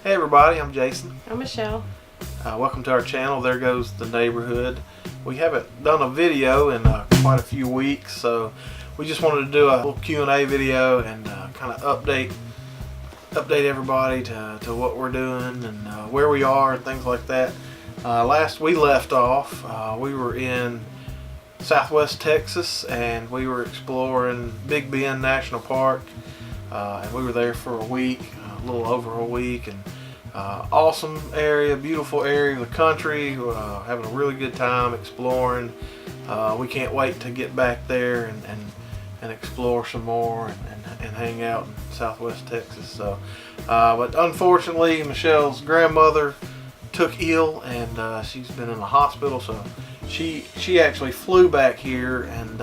Hey everybody, I'm Jason. I'm Michelle. Welcome to our channel, There Goes the Neighborhood. We haven't done a video in quite a few weeks, so we just wanted to do a little Q&A video and kind of update everybody to what we're doing and where we are and things like that. Last we left off, we were in Southwest Texas and we were exploring Big Bend National Park, and we were there for a week, a little over a week, and awesome area, beautiful area of the country, having a really good time exploring. We can't wait to get back there and explore some more and hang out in Southwest Texas. So, but unfortunately Michelle's grandmother took ill and she's been in the hospital, so she actually flew back here, and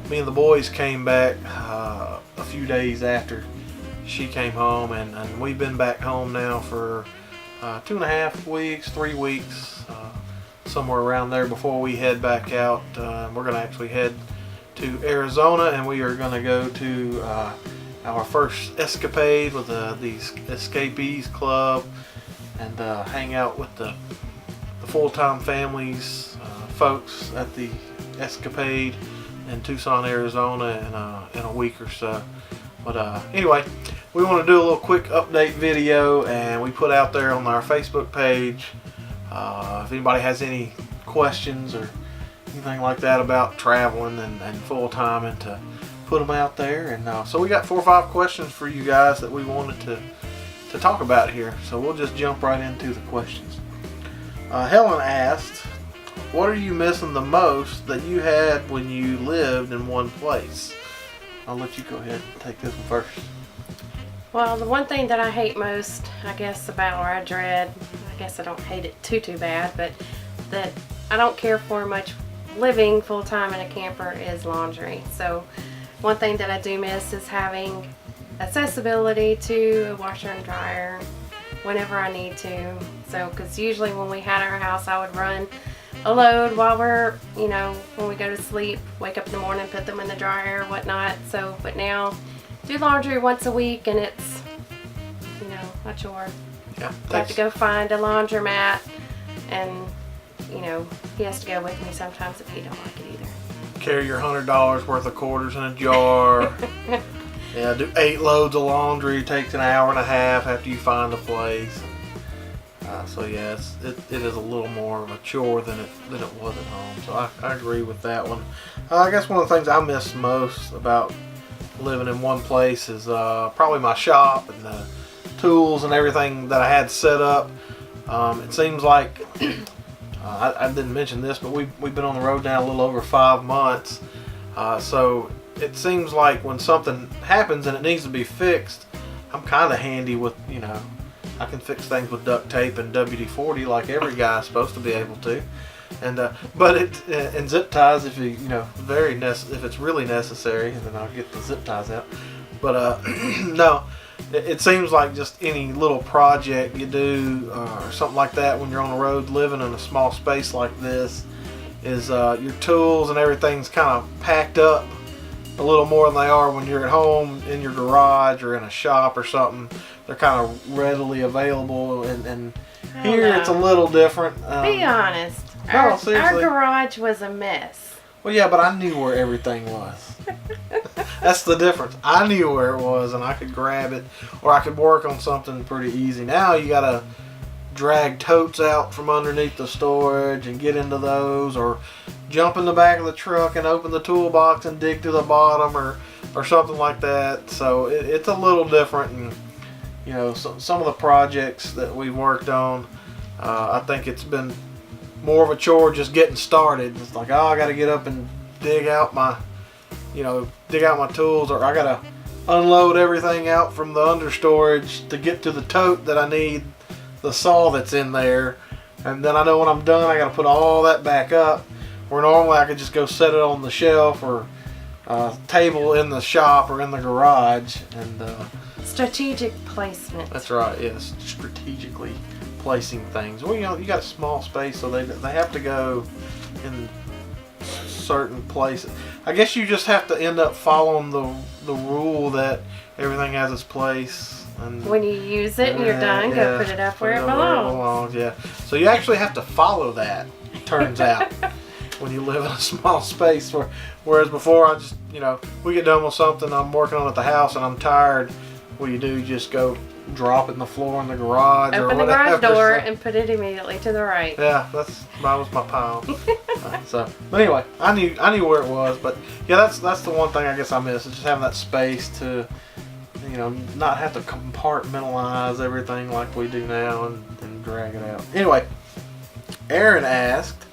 me and the boys came back a few days after she came home, and we've been back home now for 2.5 weeks, 3 weeks, somewhere around there before we head back out. We're going to actually head to Arizona, and we are going to go to our first escapade with the Escapees Club and hang out with the full-time families, folks at the Escapade in Tucson, Arizona in a week or so. But anyway, we want to do a little quick update video, and we put out there on our Facebook page. If anybody has any questions or anything like that about traveling and full-time, and to put them out there. And so we got 4 or 5 questions for you guys that we wanted to talk about here. So we'll just jump right into the questions. Helen asked, what are you missing the most that you had when you lived in one place? I'll let you go ahead and take this one first. Well, the one thing that I hate most, I guess, about, or I dread, I guess I don't hate it too bad, but that I don't care for much living full-time in a camper is laundry. So one thing that I do miss is having accessibility to a washer and dryer whenever I need to. So, because usually when we had our house, I would run a load while we're, when we go to sleep, wake up in the morning, put them in the dryer, whatnot. So, but now, do laundry once a week, and it's, a chore. Yeah. I have to go find a laundromat, and, he has to go with me sometimes if he don't like it either. Carry your $100 worth of quarters in a jar. Yeah, do 8 loads of laundry. Takes an hour and a half after you find a place. So yeah, it is a little more of a chore than it was at home. So I agree with that one. I guess one of the things I miss most about living in one place is probably my shop and the tools and everything that I had set up. It seems like I didn't mention this, but we've been on the road now a little over 5 months. So it seems like when something happens and it needs to be fixed, I'm kind of handy with, I can fix things with duct tape and WD-40 like every guy's supposed to be able to, and but and zip ties if if it's really necessary, and then I'll get the zip ties out. But no, it seems like just any little project you do or something like that when you're on the road living in a small space like this is your tools and everything's kind of packed up a little more than they are when you're at home in your garage or in a shop or something. They're kind of readily available, and here it's a little different. Be honest. No, seriously. Our garage was a mess. Well, yeah, but I knew where everything was. That's the difference. I knew where it was, and I could grab it, or I could work on something pretty easy. Now you gotta drag totes out from underneath the storage and get into those, or jump in the back of the truck and open the toolbox and dig to the bottom, or something like that. So it's a little different, and some of the projects that we've worked on, I think it's been more of a chore just getting started. It's like, I got to get up and dig out my tools, or I got to unload everything out from the understorage to get to the tote that I need, the saw that's in there, and then I know when I'm done I got to put all that back up, where normally I could just go set it on the shelf or table in the shop or in the garage. And strategic placement. That's right, yes, strategically placing things. Well, you got a small space, so they have to go in certain places. I guess you just have to end up following the rule that everything has its place And when you use it and you're done, go put it up where it belongs. Yeah. So you actually have to follow that. Turns out, when you live in a small space, whereas before I just, we get done with something I'm working on at the house and I'm tired. What do? You just go drop it in the floor in the garage or whatever. Open the garage door and put it immediately to the right. Yeah, that was my pile. But anyway, I knew where it was. But yeah, that's the one thing I guess I miss, is just having that space to, not have to compartmentalize everything like we do now and drag it out. Anyway, Aaron asked,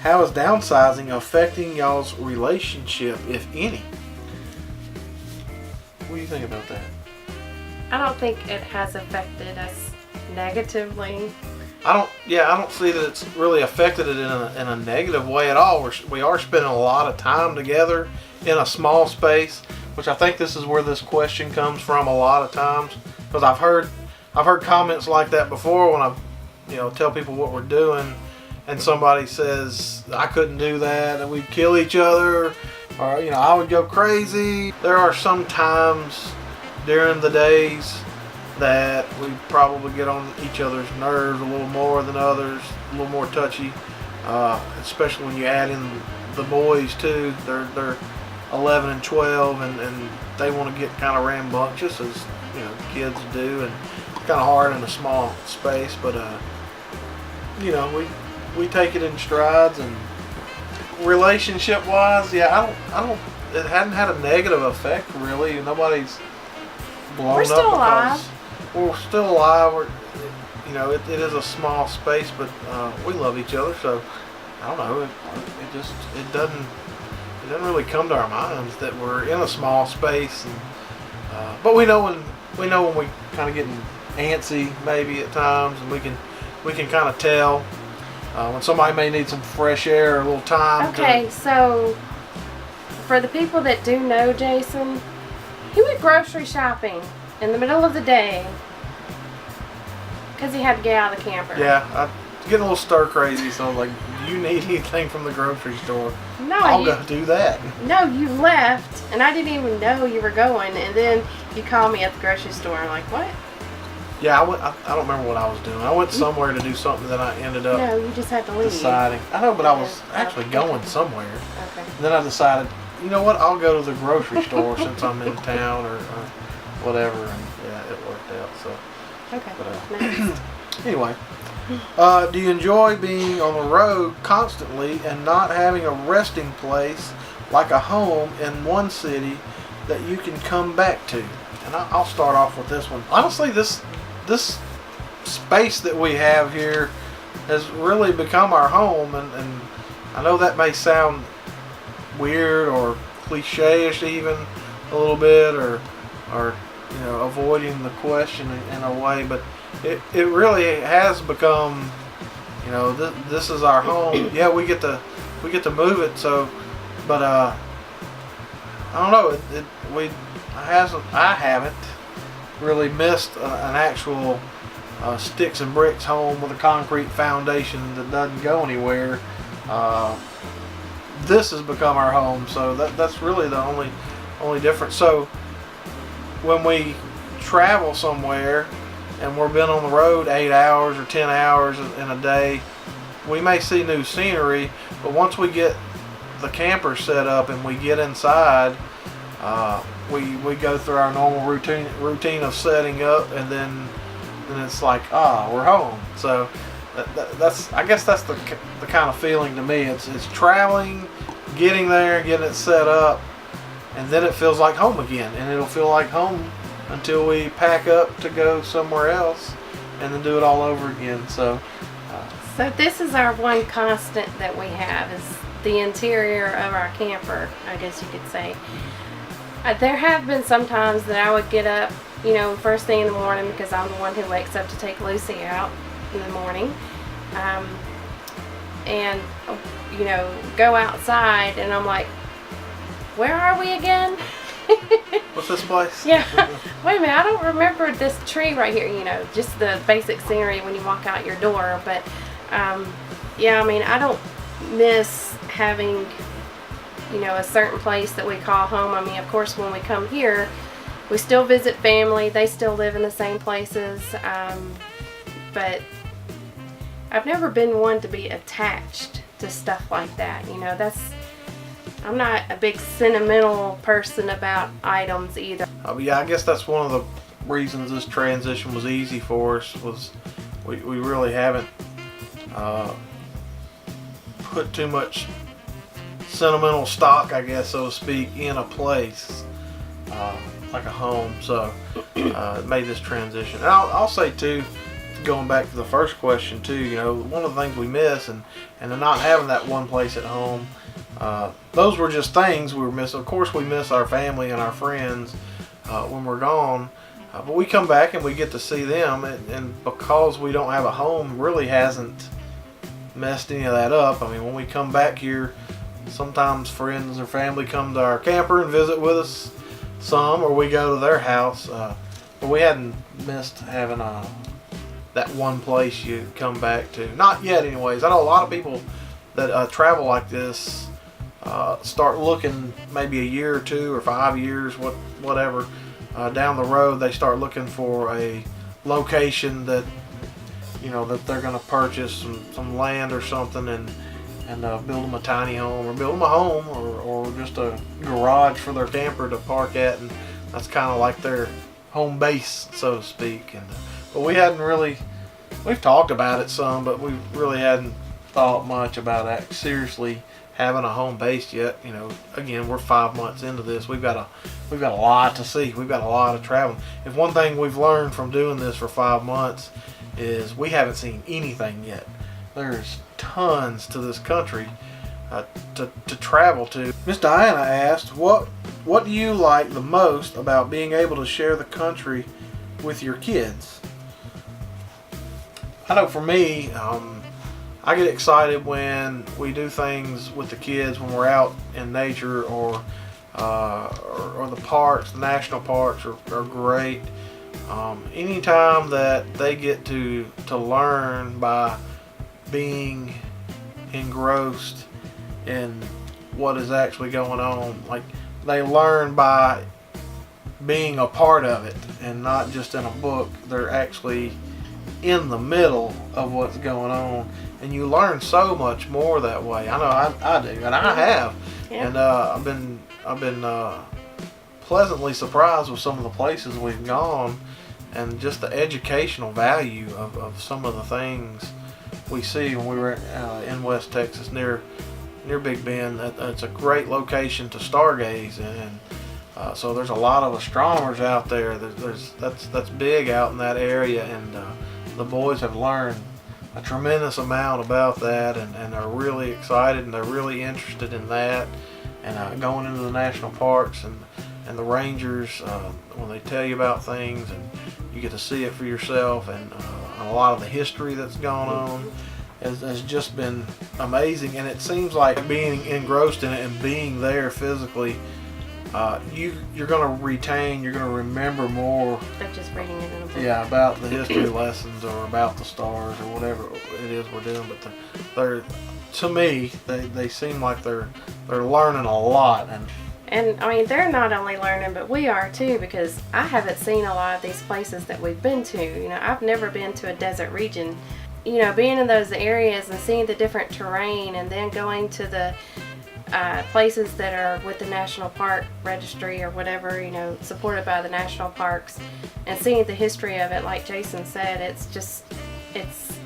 how is downsizing affecting y'all's relationship, if any? What do you think about that? I don't think it has affected us negatively. I don't see that it's really affected it in a negative way at all. We are spending a lot of time together in a small space, which I think this is where this question comes from a lot of times, because I've heard comments like that before when I tell people what we're doing, and somebody says I couldn't do that and we'd kill each other, or I would go crazy. There are some times during the days that we probably get on each other's nerves a little more than others, a little more touchy, especially when you add in the boys too. They're 11 and 12 and they want to get kind of rambunctious, as kids do, and it's kind of hard in a small space, but we take it in strides. And relationship wise, I don't it hadn't had a negative effect really. Nobody's blown We're still up alive. We're still alive. It is a small space, but we love each other, so I don't know. It doesn't really come to our minds that we're in a small space, and but we know when we kind of getting antsy maybe at times, and we can kind of tell when somebody may need some fresh air or a little time. Okay, so for the people that do know Jason, he went grocery shopping in the middle of the day because he had to get out of the camper. Yeah, I was getting a little stir crazy, so I was like, do you need anything from the grocery store? No, I'll go do that. No, you left, and I didn't even know you were going, and then you called me at the grocery store. I'm like, what? Yeah, I don't remember what I was doing. I went somewhere to do something that I ended up No, you just had to leave. deciding. I know, but I was actually going somewhere. Okay. And then I decided, you know what, I'll go to the grocery store since I'm in town or whatever, and yeah, it worked out. So. Okay. But, Next. anyway, do you enjoy being on the road constantly and not having a resting place like a home in one city that you can come back to? And I'll start off with this one. Honestly, this space that we have here has really become our home, and I know that may sound weird or cliche-ish even a little bit, or avoiding the question in a way, but it really has become, this is our home. Yeah, we get to move it. So, but I don't know. I haven't really missed an actual sticks and bricks home with a concrete foundation that doesn't go anywhere. This has become our home, so that's really the only difference. So when we travel somewhere and we've been on the road 8 hours or 10 hours in a day, we may see new scenery, but once we get the camper set up and we get inside, we go through our normal routine of setting up, and then it's like, we're home. So I guess that's the kind of feeling to me. It's traveling, getting there, getting it set up, and then it feels like home again, and it'll feel like home until we pack up to go somewhere else and then do it all over again. So this is our one constant that we have, is the interior of our camper, I guess you could say. There have been some times that I would get up, first thing in the morning, because I'm the one who wakes up to take Lucy out in the morning, and go outside, and I'm like, where are we again? What's this place? Yeah. Wait a minute, I don't remember this tree right here, just the basic scenery when you walk out your door. But, I don't miss having, a certain place that we call home. I mean, of course, when we come here, we still visit family. They still live in the same places, but I've never been one to be attached to stuff like that. You know, I'm not a big sentimental person about items either. Yeah, I guess that's one of the reasons this transition was easy for us, was we really haven't put too much sentimental stock, I guess, so to speak, in a place like a home. So it made this transition. And I'll say too, going back to the first question too, you know, one of the things we miss, and not having that one place at home, those were just things we were missing. Of course, we miss our family and our friends when we're gone, but we come back and we get to see them, and because we don't have a home, really hasn't messed any of that up. I mean, when we come back here, sometimes friends or family come to our camper and visit with us some, or we go to their house, but we hadn't missed having that one place you come back to. Not yet anyways. I know a lot of people that travel like this start looking maybe a year or 2 or 5 years, whatever, down the road, they start looking for a location that, you know, that they're going to purchase some land or something, and build them a tiny home, or build them a home, or just a garage for their camper to park at, and that's kind of like their home base, so to speak. And but we've talked about it some, but we really hadn't thought much about seriously having a home base yet. You know, again, we're 5 months into this. We've got a lot to see. We've got a lot of traveling. If one thing we've learned from doing this for 5 months is we haven't seen anything yet. There's tons to this country to travel to. Miss Diana asked, what do you like the most about being able to share the country with your kids? I know for me, I get excited when we do things with the kids when we're out in nature, or the parks. The national parks are great. Anytime that they get to learn by being engrossed in what is actually going on, like they learn by being a part of it and not just in a book. They're actually in the middle of what's going on, and you learn so much more that way. I know I do, and I have. Yeah. And I've been pleasantly surprised with some of the places we've gone, and just the educational value of some of the things we see. When we were in West Texas near Big Bend, it's a great location to stargaze, and so there's a lot of astronomers out there. That's big out in that area, and the boys have learned a tremendous amount about that, and are really excited, and they're really interested in that, and going into the national parks, and the rangers, when they tell you about things, and you get to see it for yourself, and a lot of the history that's gone on has just been amazing. And it seems like being engrossed in it and being there physically, you're going to retain, you're going to remember more than just reading it in a book. Yeah, about the history lessons, or about the stars, or whatever it is we're doing. But they're to me, they seem like they're learning a lot. And I mean, they're not only learning, but we are too, because I haven't seen a lot of these places that we've been to. You know, I've never been to a desert region. You know, being in those areas and seeing the different terrain, and then going to the places that are with the National Park Registry or whatever, you know, supported by the national parks, and seeing the history of it, like Jason said, it's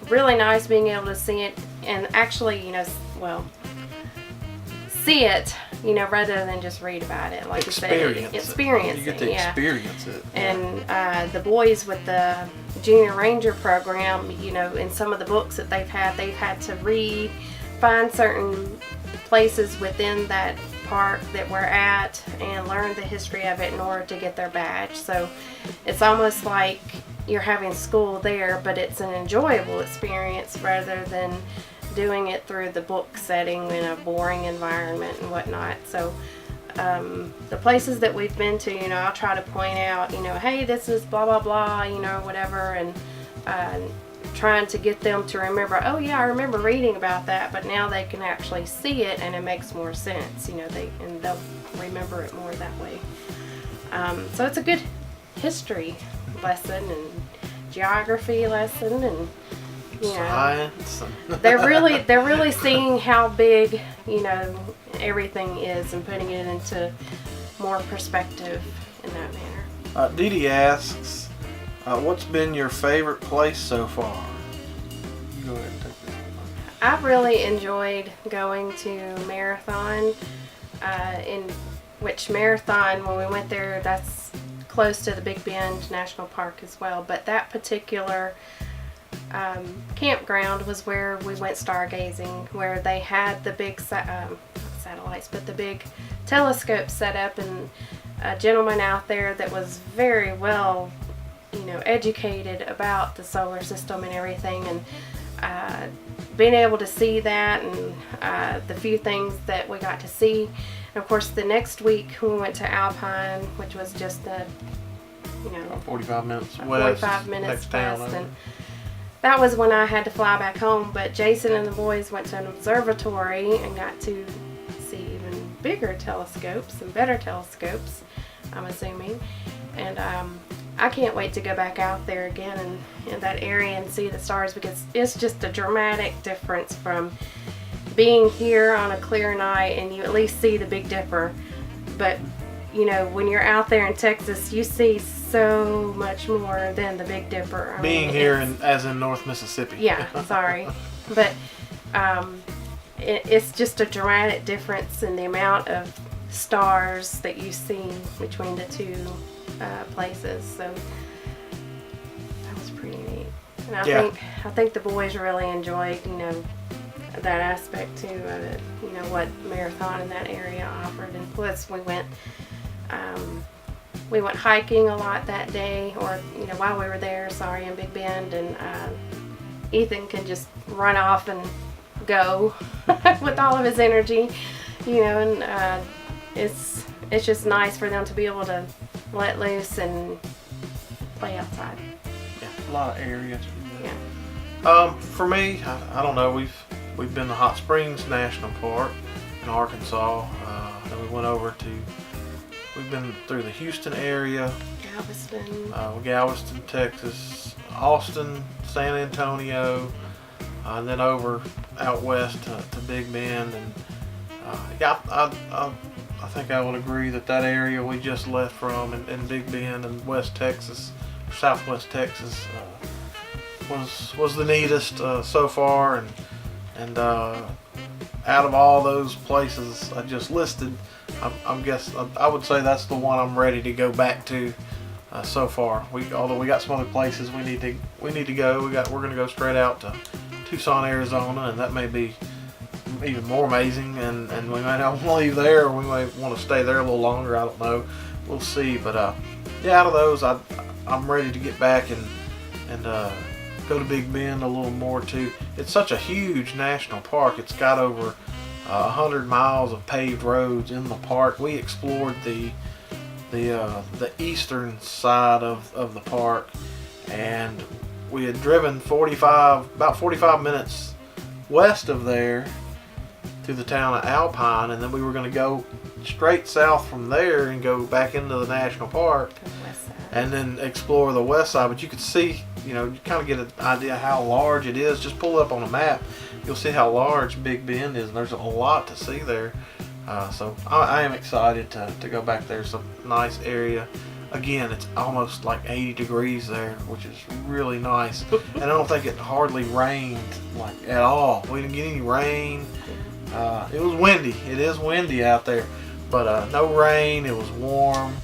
really nice being able to see it and actually, you know, see it, you know, rather than just read about it. Like experience you said, experience it. You get to experience it. And the boys with the Junior Ranger program, you know, in some of the books that they've had to find certain places within that park that we're at and learn the history of it in order to get their badge. So it's almost like you're having school there, but it's an enjoyable experience rather than doing it through the book setting in a boring environment and whatnot. So the places that we've been to, you know, I'll try to point out, you know, hey, this is blah blah blah, you know, whatever, and trying to get them to remember, oh yeah, I remember reading about that, but now they can actually see it and it makes more sense, you know, they'll remember it more that way. So it's a good history lesson and geography lesson, and you know, science. they're really seeing how big, you know, everything is and putting it into more perspective in that manner. Dee Dee asks, what's been your favorite place so far? You go ahead and take this one. I've really enjoyed going to Marathon, in which Marathon, when we went there, that's close to the Big Bend National Park as well. But that particular campground was where we went stargazing, where they had the big satellites, but the big telescope set up, and a gentleman out there that was very well, you know, educated about the solar system and everything, and being able to see that, and the few things that we got to see. And of course, the next week we went to Alpine, which was just a, you know, 45 minutes west. 45 minutes next town west, over. and that was when I had to fly back home. But Jason and the boys went to an observatory and got to see even bigger telescopes and better telescopes, I'm assuming. And I can't wait to go back out there again in that area and see the stars, because it's just a dramatic difference from being here on a clear night and you at least see the Big Dipper. But you know, when you're out there in Texas, you see so much more than the Big Dipper. Being here as in North Mississippi. Yeah, sorry. But it's just a dramatic difference in the amount of stars that you see between the two places. So that was pretty neat. And I think the boys really enjoyed, you know, that aspect too of it, you know, what Marathon in that area offered. And plus we went hiking a lot that day, or you know, while we were there, in Big Bend, and Ethan can just run off and go with all of his energy, you know, and it's just nice for them to be able to let loose and play outside. Yeah, a lot of areas. Yeah. For me, I don't know. We've been to Hot Springs National Park in Arkansas. Then we went over to. We've been through the Houston area, Galveston, Texas, Austin, San Antonio, and then over out west to Big Bend. And yeah, I think I would agree that area we just left from in Big Bend and West Texas, Southwest Texas, was the neatest so far. And out of all those places I just listed, I would say that's the one I'm ready to go back to so far. Although we got some other places we need to go. We're going to go straight out to Tucson, Arizona, and that may be even more amazing. And we might not want to leave there, or we might want to stay there a little longer. I don't know. We'll see. But yeah, out of those, I'm ready to get back and go to Big Bend a little more too. It's such a huge national park. It's got over 100 miles of paved roads in the park. We explored the eastern side of the park, and we had driven about 45 minutes west of there to the town of Alpine, and then we were going to go straight south from there and go back into the national park and then explore the west side. But you could see, you know, you kind of get an idea how large it is. Just pull it up on a map. You'll see how large Big Bend is, and there's a lot to see there. So I am excited to go back there. It's a nice area. Again, it's almost like 80 degrees there, which is really nice. And I don't think it hardly rained like at all. We didn't get any rain. It was windy. It is windy out there, but no rain. It was warm.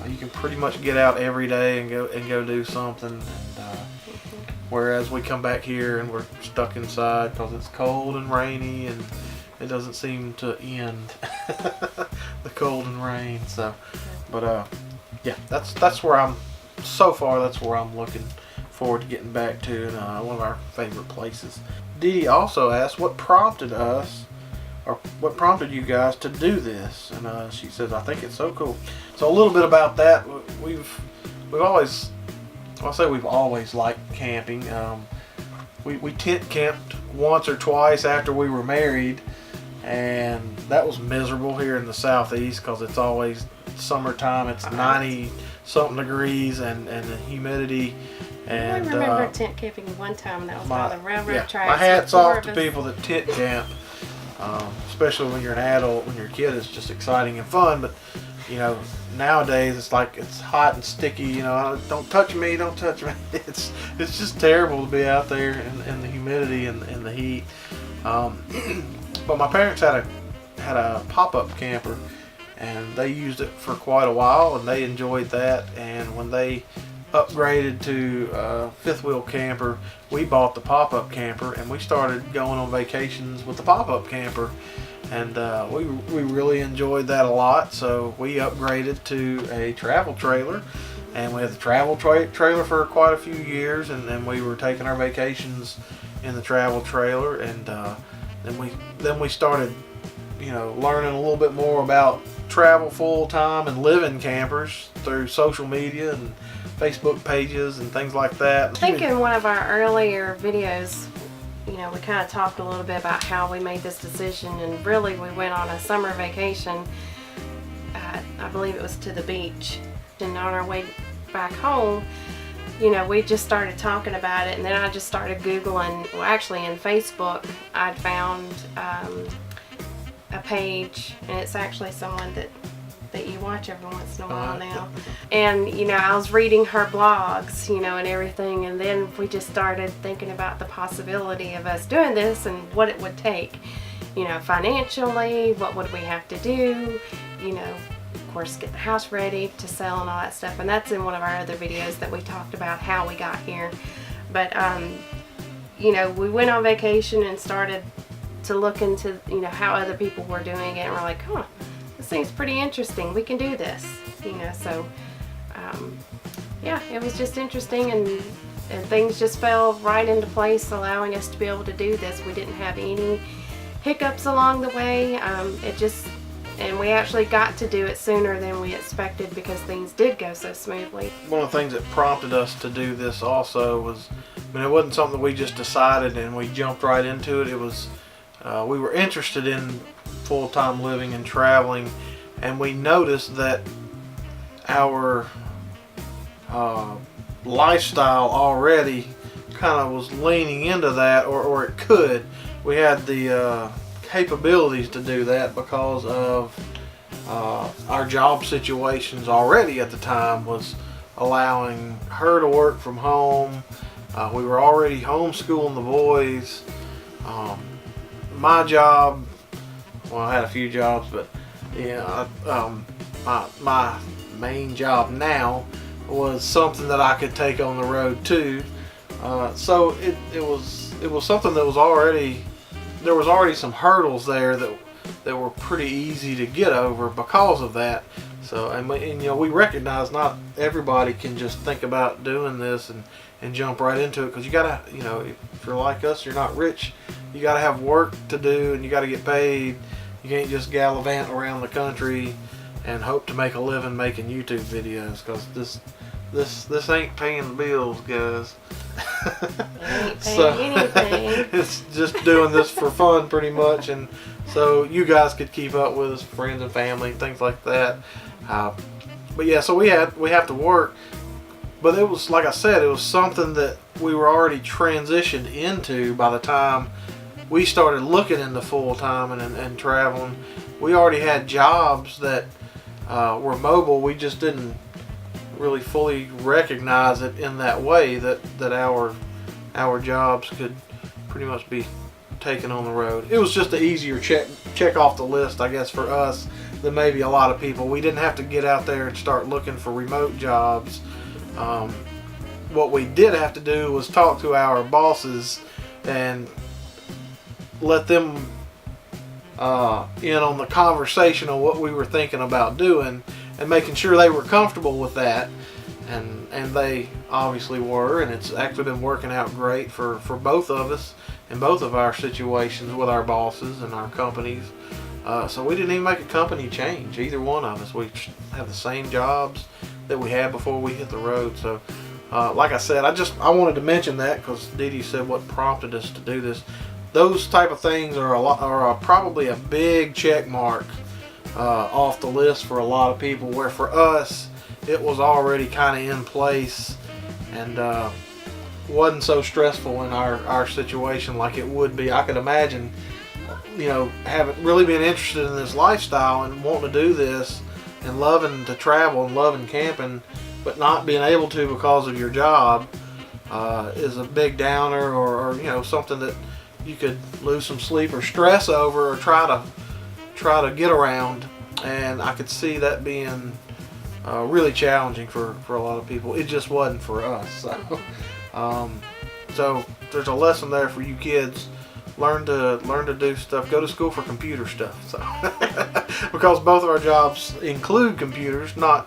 You can pretty much get out every day and go do something. And whereas we come back here and we're stuck inside because it's cold and rainy, and it doesn't seem to end the cold and rain. So, but yeah, that's where I'm so far. That's where I'm looking forward to getting back to, and one of our favorite places. Dee Dee also asked what prompted us, or what prompted you guys to do this, and she says, I think it's so cool. So a little bit about that. We've always, I'll say we've always liked camping. We tent camped once or twice after we were married, and that was miserable here in the southeast because it's always summertime. It's 90 something degrees and the humidity. And I remember tent camping one time. That was by the railroad tracks. My hat's off to people that tent camp, especially when you're an adult. When you're a kid, it's just exciting and fun. But you know, nowadays it's like it's hot and sticky. You know, don't touch me, don't touch me. It's just terrible to be out there in the humidity and the heat. But my parents had a pop-up camper, and they used it for quite a while, and they enjoyed that. And when they upgraded to a fifth wheel camper, we bought the pop-up camper, and we started going on vacations with the pop-up camper, and we really enjoyed that a lot. So we upgraded to a travel trailer, and we had the travel trailer for quite a few years, and then we were taking our vacations in the travel trailer, and then we started, you know, learning a little bit more about travel full time and living campers through social media and Facebook pages and things like that. I think in one of our earlier videos, you know, we kind of talked a little bit about how we made this decision, and really we went on a summer vacation. I believe it was to the beach, and on our way back home, you know, we just started talking about it, and then I just started Googling. Well, actually in Facebook, I'd found a page, and it's actually someone that you watch every once in a while now. And, you know, I was reading her blogs, you know, and everything, and then we just started thinking about the possibility of us doing this and what it would take, you know, financially, what would we have to do, you know, of course, get the house ready to sell and all that stuff. And that's in one of our other videos that we talked about how we got here. But, you know, we went on vacation and started to look into, you know, how other people were doing it, and we're like, huh, this seems pretty interesting. We can do this, you know. So, yeah, it was just interesting, and things just fell right into place, allowing us to be able to do this. We didn't have any hiccups along the way. And we actually got to do it sooner than we expected because things did go so smoothly. One of the things that prompted us to do this also was, I mean, it wasn't something that we just decided and we jumped right into it. It was, we were interested in full-time living and traveling, and we noticed that our lifestyle already kind of was leaning into that, or it could. We had the capabilities to do that because of our job situations already at the time was allowing her to work from home. We were already homeschooling the boys. My job, well, I had a few jobs, but yeah, my main job now was something that I could take on the road too. So it was something that was already, there was already some hurdles there that were pretty easy to get over because of that. So, and you know, we recognize not everybody can just think about doing this and jump right into it, because you gotta, you know, if you're like us, you're not rich, you gotta have work to do and you gotta get paid. You can't just gallivant around the country and hope to make a living making YouTube videos, because this ain't paying the bills, guys. Ain't paying anything. It's just doing this for fun pretty much, and so you guys could keep up with us, friends and family, things like that. But yeah, so we have to work, but it was, like I said, it was something that we were already transitioned into by the time we started looking into full-time and traveling. We already had jobs that were mobile. We just didn't really fully recognize it in that way, that our jobs could pretty much be taken on the road. It was just an easier check off the list, I guess, for us than maybe a lot of people. We didn't have to get out there and start looking for remote jobs. What we did have to do was talk to our bosses and let them in on the conversation on what we were thinking about doing, and making sure they were comfortable with that, and they obviously were, and it's actually been working out great for both of us in both of our situations with our bosses and our companies. So we didn't even make a company change, either one of us. We have the same jobs that we had before we hit the road. So like I said, I wanted to mention that because Dee Dee said what prompted us to do this. those type of things are probably a big check mark off the list for a lot of people, where for us it was already kind of in place and wasn't so stressful in our situation like it would be. I could imagine, you know, having really been interested in this lifestyle and wanting to do this and loving to travel and loving camping, but not being able to because of your job is a big downer, or you know, something that you could lose some sleep or stress over, or try to get around. And I could see that being really challenging for a lot of people. It just wasn't for us. So there's a lesson there for you kids. Learn to do stuff. Go to school for computer stuff. So because both of our jobs include computers, not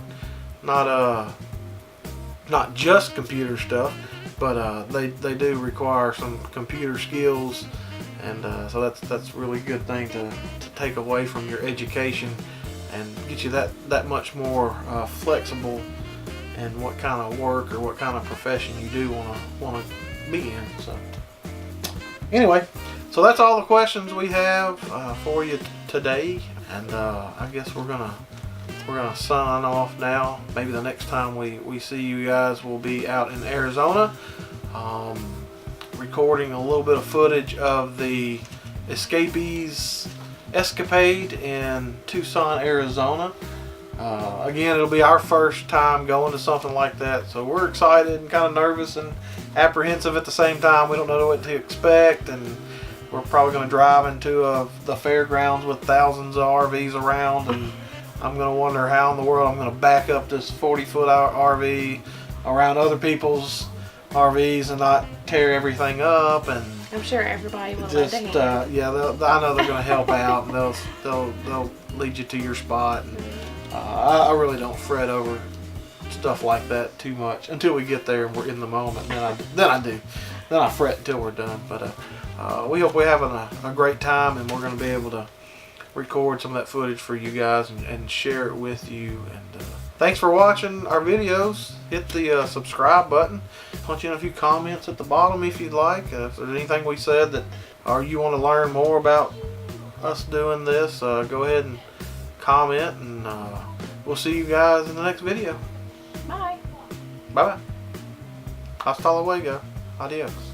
just computer stuff, but they do require some computer skills, and so that's really a good thing to take away from your education and get you that much more flexible in what kind of work or what kind of profession you do want to be in. So anyway, so that's all the questions we have for you today, and I guess we're gonna sign off now. Maybe the next time we see you guys will be out in Arizona, recording a little bit of footage of the Escapees escapade in Tucson, Arizona. Again, it'll be our first time going to something like that, so we're excited and kind of nervous and apprehensive at the same time. We don't know what to expect, and we're probably going to drive into the fairgrounds with thousands of RVs around, and I'm going to wonder how in the world I'm going to back up this 40-foot RV around other people's RVs and not tear everything up. And I'm sure everybody will just lend a hand. yeah, I know they're going to help out, and they'll lead you to your spot. And I really don't fret over stuff like that too much until we get there and we're in the moment. Then I do. Then I fret until we're done. But we hope we're having a great time, and we're going to be able to record some of that footage for you guys and share it with you. And thanks for watching our videos. Hit the subscribe button. Punch in a few comments at the bottom if you'd like. If there's anything we said that, or you want to learn more about us doing this, go ahead and comment, and we'll see you guys in the next video. Bye. Bye bye. Hasta luego. Adios.